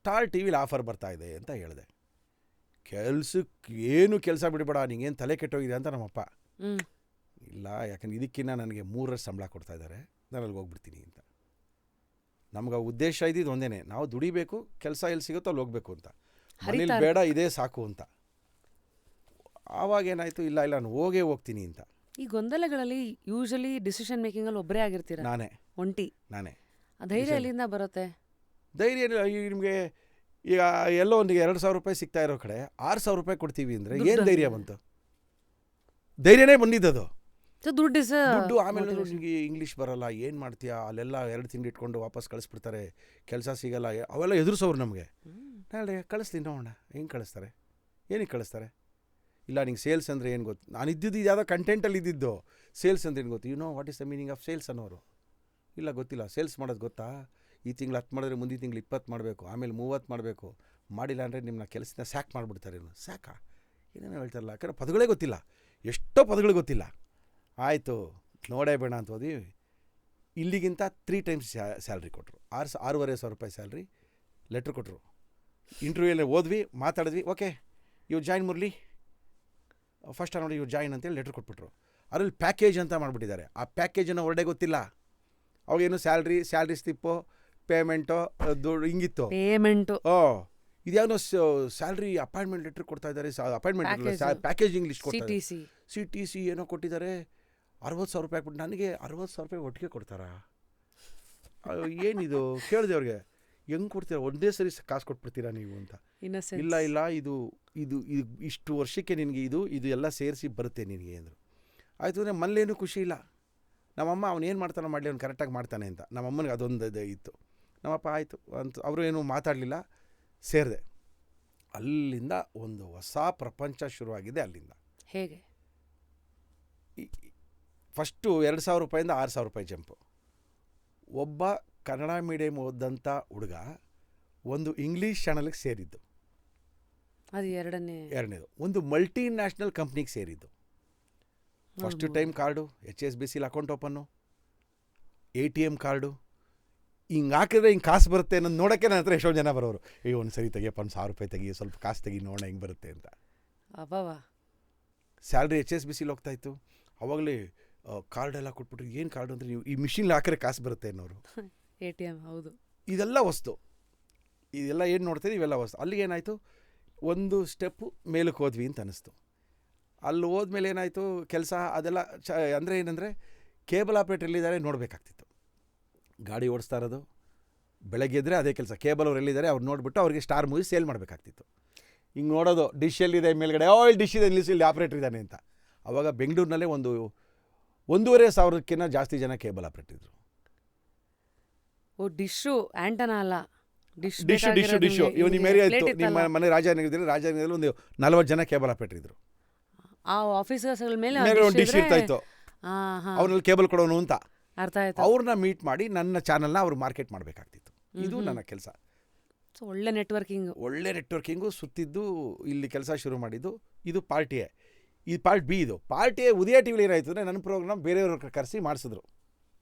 Star T ವಿಲಿ offer ಬರ್ತಾ ಇದೆ ಅಂತ ಹೇಳಿದೆ. ಏನು ಕೆಲಸ ಬಿಡಬೇಡ, ನಿಂಗೇನು ತಲೆ ಕೆಟ್ಟೋಗಿದೆ ಅಂತ ನಮ್ಮಪ್ಪ. ಇಲ್ಲ, ಯಾಕಂದ್ರೆ ಇದಕ್ಕಿಂತ ನನಗೆ 3 ಸಂಬಳ ಕೊಡ್ತಾ ಇದ್ದಾರೆ, ನಾನು ಅಲ್ಲಿಗೆ ಹೋಗ್ಬಿಡ್ತೀನಿ ಅಂತ. ನಮ್ಗೆ ಉದ್ದೇಶ ಇದ್ದಿದ್ದು ಒಂದೇ, ನಾವು ದುಡಿಬೇಕು, ಕೆಲಸ ಎಲ್ಲಿ ಸಿಗುತ್ತೋ ಅಲ್ಲಿ ಹೋಗ್ಬೇಕು ಅಂತ. ಮನೇಲಿ ಬೇಡ, ಇದೇ ಸಾಕು ಅಂತ. ಆವಾಗ ಏನಾಯಿತು, ಇಲ್ಲ ನಾನು ಹೋಗ್ತೀನಿ ಅಂತ. ಈ ಗೊಂದಲಗಳಲ್ಲಿ ಯೂಶಲಿ ಡಿಸಿಷನ್ ಮೇಕಿಂಗಲ್ಲಿ ಒಬ್ಬರೇ ಆಗಿರ್ತೀರ, ನಾನೇ. ಧೈರ್ಯ ಎಲ್ಲಿಂದ ಬರುತ್ತೆ? ಧೈರ್ಯ ನಿಮಗೆ ಈಗ ಎಲ್ಲೋ ಒಂದಿಗೆ 2,000 ರೂಪಾಯಿ ಸಿಗ್ತಾ ಇರೋ ಕಡೆ 6,000 ರೂಪಾಯಿ ಕೊಡ್ತೀವಿ ಅಂದರೆ ಏನು ಧೈರ್ಯ ಬಂತು? ಧೈರ್ಯನೇ ಬಂದಿದ್ದದು. ದುಡ್ಡು. ಆಮೇಲೆ ನಿಮಗೆ ಇಂಗ್ಲೀಷ್ ಬರಲ್ಲ, ಏನು ಮಾಡ್ತೀಯಾ, ಅಲ್ಲೆಲ್ಲ 2 ತಿಂಗಳು ಇಟ್ಕೊಂಡು ವಾಪಸ್ ಕಳಿಸ್ಬಿಡ್ತಾರೆ, ಕೆಲಸ ಸಿಗಲ್ಲ, ಅವೆಲ್ಲ ಎದುರಿಸೋರು ನಮಗೆ. ನಾಳೆ ಕಳಿಸ್ತೀನಿ ನೋಡೋಣ, ಹೆಂಗೆ ಕಳಿಸ್ತಾರೆ, ಏನಕ್ಕೆ ಕಳಿಸ್ತಾರೆ? ಇಲ್ಲ, ನಿಂಗೆ ಸೇಲ್ಸ್ ಅಂದರೆ ಏನು ಗೊತ್ತು? ನಾನು ಇದ್ದಿದ್ದು ಯಾವುದೋ ಕಂಟೆಂಟಲ್ಲಿ ಇದ್ದಿದ್ದು. ಸೇಲ್ಸ್ ಅಂದರೆ ಏನು ಗೊತ್ತು? What is the meaning of sales ಅನ್ನೋರು. ಇಲ್ಲ, ಗೊತ್ತಿಲ್ಲ. ಸೇಲ್ಸ್ ಮಾಡೋದು ಗೊತ್ತಾ? ಈ ತಿಂಗಳು 10 ಮಾಡಿದ್ರೆ ಮುಂದಿನ ತಿಂಗಳು 20 ಮಾಡಬೇಕು, ಆಮೇಲೆ 30 ಮಾಡಬೇಕು. ಮಾಡಿಲ್ಲ ಅಂದರೆ ನಿಮ್ಮನ್ನ ಕೆಲಸದಿಂದ ಸ್ಯಾಕ್ ಮಾಡಿಬಿಡ್ತಾರೆ. ಸ್ಯಾಕಾ ಏನೇನೋ ಹೇಳ್ತಾರಲ್ಲ, ಯಾಕಂದ್ರೆ ಪದಗಳೇ ಗೊತ್ತಿಲ್ಲ, ಎಷ್ಟೋ ಪದಗಳು ಗೊತ್ತಿಲ್ಲ. ಆಯಿತು, ನೋಡೇ ಬೇಡ ಅಂತ ಹೋದ್ವಿ. ಇಲ್ಲಿಗಿಂತ 3 ಟೈಮ್ಸ್ ಸ್ಯಾಲ್ರಿ ಕೊಟ್ಟರು. 6,500 ರೂಪಾಯಿ ಸ್ಯಾಲ್ರಿ. ಲೆಟ್ರ್ ಕೊಟ್ಟರು. ಇಂಟರ್ವ್ಯೂಯಲ್ಲಿ ಓದ್ವಿ, ಮಾತಾಡಿದ್ವಿ. ಓಕೆ, ಇವ್ರು ಜಾಯಿನ್ ಮುರಳಿ, ಫಸ್ಟ್ ನೋಡಿ ಇವ್ರು ಜಾಯಿನ್ ಅಂತೇಳಿ ಲೆಟ್ರ್ ಕೊಟ್ಬಿಟ್ರು. ಅದರಲ್ಲಿ ಪ್ಯಾಕೇಜ್ ಅಂತ ಮಾಡಿಬಿಟ್ಟಿದ್ದಾರೆ. ಆ ಪ್ಯಾಕೇಜನ್ನು ಹೊರಡೆ ಗೊತ್ತಿಲ್ಲ. ಅವಾಗೇನು ಸ್ಯಾಲ್ರಿ ಸ್ಲಿಪ್ಪು, ಪೇಮೆಂಟು, ದುಡ್ಡು ಹಿಂಗಿತ್ತು. ಇದ್ಯಾವುದೋ ಸ್ಯಾಲ್ರಿ ಅಪಾಯಿಂಟ್ಮೆಂಟ್ ಲೆಟ್ರ್ ಕೊಡ್ತಾ ಇದ್ದಾರೆ. ಅಪಾಯಿಂಟ್ಮೆಂಟ್ ಪ್ಯಾಕೇಜ್ ಇಂಗ್ಲೀಷ್ ಕೊಡ್ತಾರೆ. CTC ಏನೋ ಕೊಟ್ಟಿದ್ದಾರೆ. 60,000 ರೂಪಾಯಿ ಕೊಟ್ಟು ನನಗೆ 60,000 ರೂಪಾಯಿ ಒಟ್ಟಿಗೆ ಕೊಡ್ತಾರಾ? ಏನಿದು ಕೇಳಿದೆ ಅವ್ರಿಗೆ. ಹೆಂಗೆ ಕೊಡ್ತೀರಾ? ಒಂದೇ ಸರಿ ಕಾಸು ಕೊಟ್ಬಿಡ್ತೀರಾ ನೀವು ಅಂತ. ಇಲ್ಲ, ಇದು ಇಷ್ಟು ವರ್ಷಕ್ಕೆ ನಿನಗೆ ಇದು ಎಲ್ಲ ಸೇರಿಸಿ ಬರುತ್ತೆ ನಿನಗೆ ಅಂದರು. ಆಯಿತು ಅಂದರೆ ಮನೇಲೇನು ಖುಷಿ ಇಲ್ಲ. ನಮ್ಮಮ್ಮ ಅವನೇನು ಮಾಡ್ತಾನೋ ಮಾಡಲಿ, ಅವ್ನು ಕರೆಕ್ಟಾಗಿ ಮಾಡ್ತಾನೆ ಅಂತ. ನಮ್ಮಮ್ಮನಿಗೆ ಅದೊಂದು ಇತ್ತು. ನಮ್ಮಪ್ಪ ಆಯಿತು ಅಂತ ಅವರು ಏನೂ ಮಾತಾಡಲಿಲ್ಲ. ಸೇರಿದೆ. ಅಲ್ಲಿಂದ ಒಂದು ಹೊಸ ಪ್ರಪಂಚ ಶುರುವಾಗಿದೆ. ಅಲ್ಲಿಂದ ಹೇಗೆ? ಫಸ್ಟು 2,000 ರೂಪಾಯಿಂದ 6,000 ರೂಪಾಯಿ ಜಂಪು. ಒಬ್ಬ ಕನ್ನಡ ಮೀಡಿಯಮ್ ಓದಂಥ ಹುಡುಗ ಒಂದು ಇಂಗ್ಲೀಷ್ ಚಾನಲ್ಗೆ ಸೇರಿದ್ದು. ಅದು ಎರಡನೇದು. ಒಂದು ಮಲ್ಟಿ ನ್ಯಾಷನಲ್ ಕಂಪ್ನಿಗೆ ಸೇರಿದ್ದು. First time card, HSBC account open, ATM card, ಹಿಂಗೆ ಹಾಕಿದ್ರೆ ಹಿಂಗೆ ಕಾಸು ಬರುತ್ತೆ ಅನ್ನೋದು ನೋಡೋಕ್ಕೆ ನನ್ನ ಹತ್ರ ಎಷ್ಟೋ ಜನ ಬರೋರು. ಒಂದು ಸರಿ ತೆಗಿಯಪ್ಪ, 1,000 ರೂಪಾಯಿ ತೆಗಿ, ಸ್ವಲ್ಪ ಕಾಸು ತೆಗಿ, ನೋಡೋಣ ಹೆಂಗೆ ಬರುತ್ತೆ ಅಂತ. Salary HSBC ಹೋಗ್ತಾಯಿತ್ತು. ಅವಾಗಲೇ ಕಾರ್ಡೆಲ್ಲ ಕೊಟ್ಬಿಟ್ರು. ಏನು ಕಾರ್ಡು ಅಂದರೆ, ನೀವು ಈ ಮಿಷಿನ್ಲಿ ಹಾಕಿದ್ರೆ ಕಾಸು ಬರುತ್ತೆ ಅನ್ನೋರು. ATM. ಹೌದು. ಇದೆಲ್ಲ ವಸ್ತು. ಇದೆಲ್ಲ ಏನು ನೋಡ್ತೀವಿ, ಇವೆಲ್ಲ ವಸ್ತು. ಅಲ್ಲಿಗೆ ಏನಾಯಿತು, ಒಂದು ಸ್ಟೆಪ್ಪು ಮೇಲಕ್ಕೆ ಹೋದ್ವಿ ಅಂತ ಅನ್ನಿಸ್ತು. ಅಲ್ಲಿ ಹೋದ್ಮೇಲೆ ಏನಾಯಿತು, ಕೆಲಸ ಅದೆಲ್ಲ ಅಂದರೆ ಏನಂದರೆ, ಕೇಬಲ್ ಆಪ್ರೇಟರ್ ಎಲ್ಲಿದ್ದಾರೆ ನೋಡಬೇಕಾಗ್ತಿತ್ತು. ಗಾಡಿ ಓಡಿಸ್ತಾ ಇರೋದು, ಬೆಳಗ್ಗೆ ಎದ್ದರೆ ಅದೇ ಕೆಲಸ. ಕೇಬಲ್ ಅವ್ರು ಎಲ್ಲಿದ್ದಾರೆ ಅವ್ರು ನೋಡಿಬಿಟ್ಟು ಅವ್ರಿಗೆ ಸ್ಟಾರ್ ಮೂವಿ ಸೇಲ್ ಮಾಡಬೇಕಾಗ್ತಿತ್ತು. ಹಿಂಗೆ ನೋಡೋದು, ಡಿಶ್ ಎಲ್ಲಿದೆ ಮೇಲ್ಗಡೆ, ಡಿಶ್ ಇದೆ, ಇಲ್ಲಿ ಆಪ್ರೇಟರ್ ಇದ್ದಾನೆ ಅಂತ. ಆವಾಗ ಬೆಂಗಳೂರಿನಲ್ಲೇ 1,500 ಜಾಸ್ತಿ ಜನ ಕೇಬಲ್ ಆಪ್ರೇಟರ್ ಇದ್ರು. ಡಿಶ್ಶು ಆ್ಯಂಟನಾ ಅಲ್ಲ, ಡಿಶ್. ಇವ್ ನಿಮ್ಮ ಏರಿಯಾ ಇತ್ತು, ನಿಮ್ಮ ಮನೆ ರಾಜನಗರದಲ್ಲಿ ಒಂದು 40 ಜನ ಕೇಬಲ್ ಆಪ್ರೇಟರ್ ಇದ್ರು. ಆ ಆಫೀಸರ್ಸ್ಗಳ ಮೇಲೆ ಒಂದು ಡಿಶ್ ಇರ್ತಾ ಇತ್ತು. ಅವ್ರಲ್ಲಿ ಕೇಬಲ್ ಕೊಡೋನು ಅಂತ ಅರ್ಥ ಆಯ್ತು. ಅವ್ರನ್ನ ಮೀಟ್ ಮಾಡಿ ನನ್ನ ಚಾನಲ್ನ ಅವ್ರು ಮಾರ್ಕೆಟ್ ಮಾಡಬೇಕಾಗ್ತಿತ್ತು. ಇದು ನನ್ನ ಕೆಲಸ. ಒಳ್ಳೆ ನೆಟ್ವರ್ಕಿಂಗು ಸುತ್ತಿದ್ದು. ಇಲ್ಲಿ ಕೆಲಸ ಶುರು ಮಾಡಿದ್ದು. ಇದು ಪಾರ್ಟ್ ಎ. ಇದು ಪಾರ್ಟ್ ಬಿ. ಇದು ಪಾರ್ಟ್ ಎ ಉದಯ ಟಿವಿಲಿ ಏನಾಯ್ತು ಅಂದರೆ, ನನ್ನ ಪ್ರೋಗ್ರಾಮ್ ಬೇರೆಯವ್ರ ಕರೆಸಿ ಮಾಡಿಸಿದ್ರು.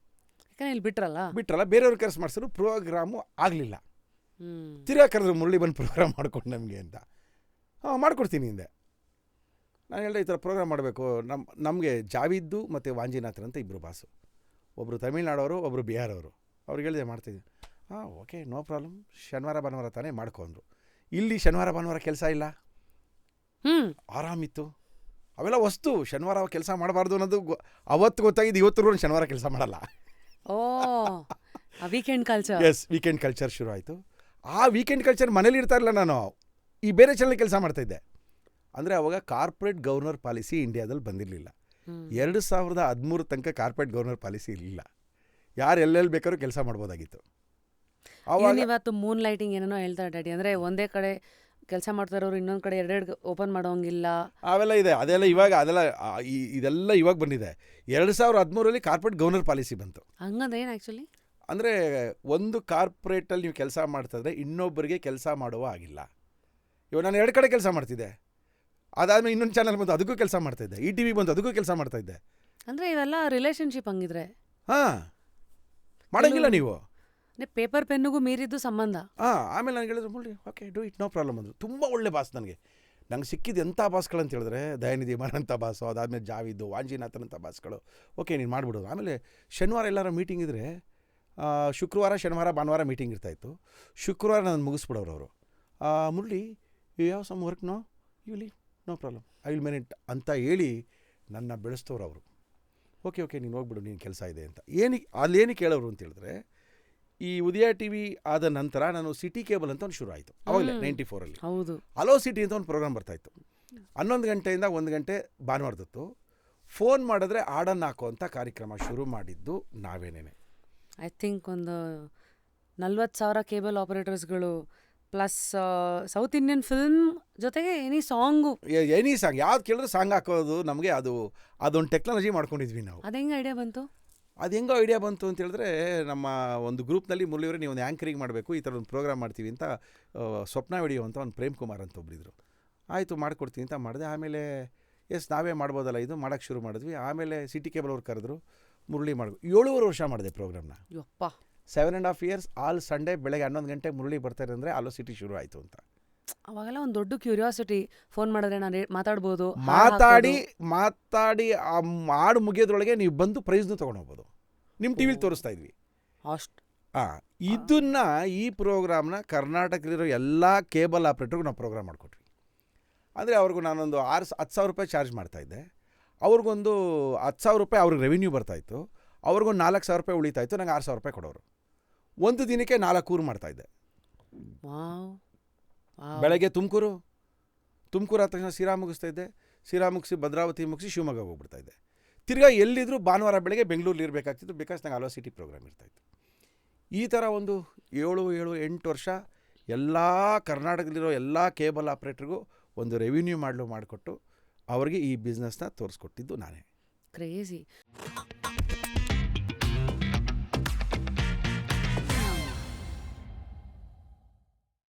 ಇಲ್ಲಿ ಬಿಟ್ರಲ್ಲ, ಬೇರೆಯವ್ರ ಕರೆಸಿ ಮಾಡಿಸಿದ್ರು. ಪ್ರೋಗ್ರಾಮು ಆಗಲಿಲ್ಲ. ತಿರ್ಗಾ ಕರೆದ್ರು, ಮುರಳಿ ಬಂದು ಪ್ರೋಗ್ರಾಮ್ ಮಾಡ್ಕೊಂಡು ನಮಗೆ ಅಂತ. ಮಾಡ್ಕೊಡ್ತೀನಿ ಹಿಂದೆ. ನಾನು ಹೇಳಿದೆ, ಈ ಥರ ಪ್ರೋಗ್ರಾಮ್ ಮಾಡಬೇಕು. ನಮಗೆ ಜಾವಿದ್ದು ಮತ್ತು ವಾಂಜಿನಾಥನ್ ಅಂತ ಇಬ್ಬರು ಬಾಸು. ಒಬ್ಬರು ತಮಿಳ್ನಾಡವರು, ಒಬ್ಬರು ಬಿಹಾರವರು. ಅವ್ರಿಗೆ ಹೇಳಿದೆ ಮಾಡ್ತಿದ್ದೆ. ಓಕೆ, ನೋ ಪ್ರಾಬ್ಲಮ್, ಶನಿವಾರ ಭಾನುವಾರ ತಾನೇ ಮಾಡ್ಕೊಂಡ್ರು. ಇಲ್ಲಿ ಶನಿವಾರ ಭಾನುವಾರ ಕೆಲಸ ಇಲ್ಲ, ಆರಾಮಿತ್ತು. ಅವೆಲ್ಲ ವಸ್ತು. ಶನಿವಾರ ಕೆಲಸ ಮಾಡಬಾರ್ದು ಅನ್ನೋದು ಅವತ್ತು ಗೊತ್ತಾಗಿದ್ದು. ಇವತ್ತು ಶನಿವಾರ ಕೆಲಸ ಮಾಡಲ್ಲ. Weekend culture. Yes, weekend culture ಶುರು ಆಯಿತು. ಆ ವೀಕೆಂಡ್ ಕಲ್ಚರ್ ಮನೇಲಿ ಇರ್ತಾ ಇರಲಿಲ್ಲ. ನಾನು ಈ ಬೇರೆ ಚಾನಲ್ ಕೆಲಸ ಮಾಡ್ತಾಯಿದ್ದೆ. ಅಂದರೆ ಅವಾಗ ಕಾರ್ಪೊರೇಟ್ ಗವರ್ನರ್ ಪಾಲಿಸಿ ಇಂಡಿಯಾದಲ್ಲಿ ಬಂದಿರಲಿಲ್ಲ. 2013 ತನಕ ಕಾರ್ಪೊರೇಟ್ ಗವರ್ನರ್ ಪಾಲಿಸಿ ಇರಲಿಲ್ಲ. ಯಾರು ಎಲ್ಲೆಲ್ಲಿ ಬೇಕಾದ್ರೂ ಕೆಲಸ ಮಾಡ್ಬೋದಾಗಿತ್ತು. ಅವಾಗ ಇವತ್ತು ಮೂನ್ ಲೈಟಿಂಗ್ ಏನೇನೋ ಹೇಳ್ತಾರೆ ಡ್ಯಾಡಿ. ಅಂದರೆ ಒಂದೇ ಕಡೆ ಕೆಲಸ ಮಾಡ್ತಾ ಇರೋರು ಇನ್ನೊಂದು ಕಡೆ ಎರಡೆರಡು ಓಪನ್ ಮಾಡೋಂಗಿಲ್ಲ. ಅವೆಲ್ಲ ಇದೆ. ಇದೆಲ್ಲ ಇವಾಗ ಬಂದಿದೆ. 2013ರಲ್ಲಿ ಕಾರ್ಪೊರೇಟ್ ಗವರ್ನರ್ ಪಾಲಿಸಿ ಬಂತು. ಹಂಗಂದ್ರೆ ಏನು ಆ್ಯಕ್ಚುಲಿ? ಅಂದರೆ ಒಂದು ಕಾರ್ಪೊರೇಟಲ್ಲಿ ನೀವು ಕೆಲಸ ಮಾಡ್ತಾಯಿದ್ರೆ ಇನ್ನೊಬ್ಬರಿಗೆ ಕೆಲಸ ಮಾಡುವ ಆಗಿಲ್ಲ. ಇವಾಗ ನಾನು 2 ಕಡೆ ಕೆಲಸ ಮಾಡ್ತಿದ್ದೆ. ಅದಾದಮೇಲೆ ಇನ್ನೊಂದು ಚಾನಲ್ ಬಂತು, ಅದಕ್ಕೂ ಕೆಲಸ ಮಾಡ್ತಾಯಿದ್ದೆ. ETV ಬಂತು, ಅದಕ್ಕೂ ಕೆಲಸ ಮಾಡ್ತಾಯಿದ್ದೆ. ಅಂದರೆ ಇವೆಲ್ಲ ರಿಲೇಷನ್ಶಿಪ್ ಹಂಗಿದ್ರೆ ಮಾಡೋಂಗಿಲ್ಲ ನೀವು. ಪೇಪರ್ ಪೆನ್ನಿಗೂ ಮೀರಿದ್ದು ಸಂಬಂಧ. ಆಮೇಲೆ ನನಗೆ ಹೇಳಿದ್ರು Murali okay do it no problem ಅಂದರು. ತುಂಬ ಒಳ್ಳೆ ಬಾಸ್ ನನಗೆ. ನಂಗೆ ಸಿಕ್ಕಿದ್ದು ಎಂಥ ಬಾಸ್ಗಳಂತ ಹೇಳಿದ್ರೆ ದಯಾನಿಧಿ ಮಾರಂಥ ಬಾಸು, ಅದಾದಮೇಲೆ ಜಾವಿದ್ದು, ವಾಂಜಿನಾಥನಂಥ ಬಾಸ್ಗಳು. ಓಕೆ ನೀನು ಮಾಡಿಬಿಡೋದು. ಆಮೇಲೆ ಶನಿವಾರ ಎಲ್ಲರ ಮೀಟಿಂಗ್ ಇದ್ದರೆ ಶುಕ್ರವಾರ ಶನಿವಾರ ಭಾನುವಾರ ಮೀಟಿಂಗ್ ಇರ್ತಾಯಿತ್ತು. ಶುಕ್ರವಾರ ನಾನು ಮುಗಿಸ್ಬಿಡೋರು ಅವರು. Murali you have some work no, you will no problem, I will manage ಅಂತ ಹೇಳಿ ನನ್ನ ಬೆಳೆಸ್ತವ್ರು ಅವರು. ಓಕೆ ಓಕೆ ನೀನು ಹೋಗ್ಬಿಡು, ನೀನು ಕೆಲಸ ಇದೆ ಅಂತ. ಅಲ್ಲೇನಕ್ಕೆ ಹೇಳೋರು ಅಂತ ಹೇಳಿದ್ರೆ, ಈ ಉದಯ ಟಿ ವಿ ಆದ ನಂತರ ನಾನು ಸಿಟಿ ಕೇಬಲ್ ಅಂತ ಒಂದು ಶುರು ಆಯಿತು ಅವಾಗಲೇ 94ಅಲ್ಲಿ. ಹೌದು, ಹಲೋ ಸಿಟಿ ಅಂತ ಒಂದು ಪ್ರೋಗ್ರಾಮ್ ಬರ್ತಾಯಿತ್ತು. 11 ಗಂಟೆಯಿಂದ 1 ಗಂಟೆ ಭಾನುವಾರದತ್ತು. ಫೋನ್ ಮಾಡಿದ್ರೆ ಹಾಡನ್ನು ಹಾಕೋ ಅಂತ ಕಾರ್ಯಕ್ರಮ ಶುರು ಮಾಡಿದ್ದು ನಾವೇನೇನೆ. ಐ ಥಿಂಕ್ ಒಂದು 40,000 ಕೇಬಲ್ ಆಪರೇಟರ್ಸ್ಗಳು ಪ್ಲಸ್ ಸೌತ್ ಇಂಡಿಯನ್ ಫಿಲ್ಮ್ ಜೊತೆಗೆ ಎನಿ ಸಾಂಗು, ಎನಿ ಸಾಂಗ್ ಯಾವ್ದು ಕೇಳಿದ್ರೆ ಸಾಂಗ್ ಹಾಕೋದು. ನಮಗೆ ಅದೊಂದು ಟೆಕ್ನಾಲಜಿ ಮಾಡ್ಕೊಂಡಿದ್ವಿ ನಾವು. ಅದು ಹೆಂಗೆ ಐಡಿಯಾ ಬಂತು? ಅದು ಹೆಂಗೋ ಐಡಿಯಾ ಬಂತು ಅಂತ ಹೇಳಿದ್ರೆ, ನಮ್ಮ ಒಂದು ಗ್ರೂಪ್ನಲ್ಲಿ ಮುರಳಿಯವರೇ ನೀವು ಒಂದು ಆ್ಯಂಕರಿಂಗ್ ಮಾಡಬೇಕು, ಈ ಥರ ಒಂದು ಪ್ರೋಗ್ರಾಮ್ ಮಾಡ್ತೀವಿ ಅಂತ ಸ್ವಪ್ನ ವಿಡಿಯೋ ಅಂತ ಒಂದು ಪ್ರೇಮ್ ಕುಮಾರ್ ಅಂತ ಒಬ್ಬರಿದ್ರು. ಆಯಿತು ಮಾಡಿಕೊಡ್ತೀನಿ ಅಂತ ಮಾಡಿದೆ. ಆಮೇಲೆ ನಾವೇ ಮಾಡ್ಬೋದಲ್ಲ ಇದು ಮಾಡೋಕ್ಕೆ ಶುರು ಮಾಡಿದ್ವಿ. ಆಮೇಲೆ ಸಿಟಿ ಕೇಬಲ್ ಅವ್ರು ಕರೆದ್ರು, ಮುರಳಿ ಮಾಡಿದ್ರು. 7.5 ವರ್ಷ ಮಾಡಿದೆ ಪ್ರೋಗ್ರಾಮ್ನ. ಯಪ್ಪ, 7.5 years ಆಲ್ ಸಂಡೇ ಬೆಳಗ್ಗೆ 11 ಗಂಟೆ ಮುರಳಿ ಬರ್ತಾರೆ ಅಂದರೆ ಹಲೋ ಸಿಟಿ ಶುರು ಆಯಿತು ಅಂತ. ಅವಾಗೆಲ್ಲ ಒಂದು ದೊಡ್ಡ ಕ್ಯೂರಿಯಾಸಿಟಿ, ಫೋನ್ ಮಾಡಿದ್ರೆ ನಾನು ಮಾತಾಡ್ಬೋದು, ಮಾತಾಡಿ ಆ ಹಾಡು ಮುಗಿಯೋದ್ರೊಳಗೆ ನೀವು ಬಂದು ಪ್ರೈಸ್ನು ತೊಗೊಂಡೋಗ್ಬೋದು. ನಿಮ್ಮ ಟಿ ವಿಲಿ ತೋರಿಸ್ತಾ ಇದ್ವಿ ಅಷ್ಟು. ಇದನ್ನು ಈ ಪ್ರೋಗ್ರಾಮ್ನ ಕರ್ನಾಟಕದಲ್ಲಿರೋ ಎಲ್ಲ ಕೇಬಲ್ ಆಪ್ರೇಟರ್ಗೂ ನಾವು ಪ್ರೋಗ್ರಾಮ್ ಮಾಡಿಕೊಟ್ವಿ. ಅಂದರೆ ಅವ್ರಿಗೂ ನಾನೊಂದು 10,000 ರೂಪಾಯಿ ಚಾರ್ಜ್ ಮಾಡ್ತಾಯಿದ್ದೆ. ಅವ್ರಿಗೊಂದು 10,000 ರೂಪಾಯಿ ಅವ್ರಿಗೆ ರೆವಿನ್ಯೂ ಬರ್ತಾಯಿತ್ತು. ಅವ್ರಿಗೊಂದು 4,000 ರೂಪಾಯಿ ಉಳಿತಾಯಿತ್ತು. ನಂಗೆ 6,000 ರೂಪಾಯಿ ಕೊಡೋರು. ಒಂದು ದಿನಕ್ಕೆ 4 ಊರು ಮಾಡ್ತಾಯಿದ್ದೆ. ಬೆಳಗ್ಗೆ ತುಮಕೂರು ಆದ ತಕ್ಷಣ ಸಿರಾ ಮುಗಿಸ್ತಾಯಿದ್ದೆ. ಸಿರಾ ಮುಗಿಸಿ ಭದ್ರಾವತಿ ಮುಗಿಸಿ ಶಿವಮೊಗ್ಗ ಹೋಗ್ಬಿಡ್ತಾಯಿದ್ದೆ. ತಿರ್ಗಾ ಎಲ್ಲಿದ್ದರೂ ಭಾನುವಾರ ಬೆಳಗ್ಗೆ ಬೆಂಗಳೂರಲ್ಲಿ ಇರಬೇಕಾಗ್ತಿತ್ತು, ಬಿಕಾಸ್ ನಂಗೆ ಹಲೋ ಸಿಟಿ ಪ್ರೋಗ್ರಾಮ್ ಇರ್ತಾಯಿತ್ತು. ಈ ಥರ ಒಂದು 7-8 ವರ್ಷ ಎಲ್ಲ ಕರ್ನಾಟಕದಲ್ಲಿರೋ ಎಲ್ಲ ಕೇಬಲ್ ಆಪ್ರೇಟ್ರಿಗೂ ಒಂದು ರೆವಿನ್ಯೂ ಮಾಡಿಕೊಟ್ಟು ಅವ್ರಿಗೆ ಈ ಬಿಸ್ನೆಸ್ನ ತೋರಿಸ್ಕೊಟ್ಟಿದ್ದು ನಾನೇ. ಕ್ರೇಜಿ.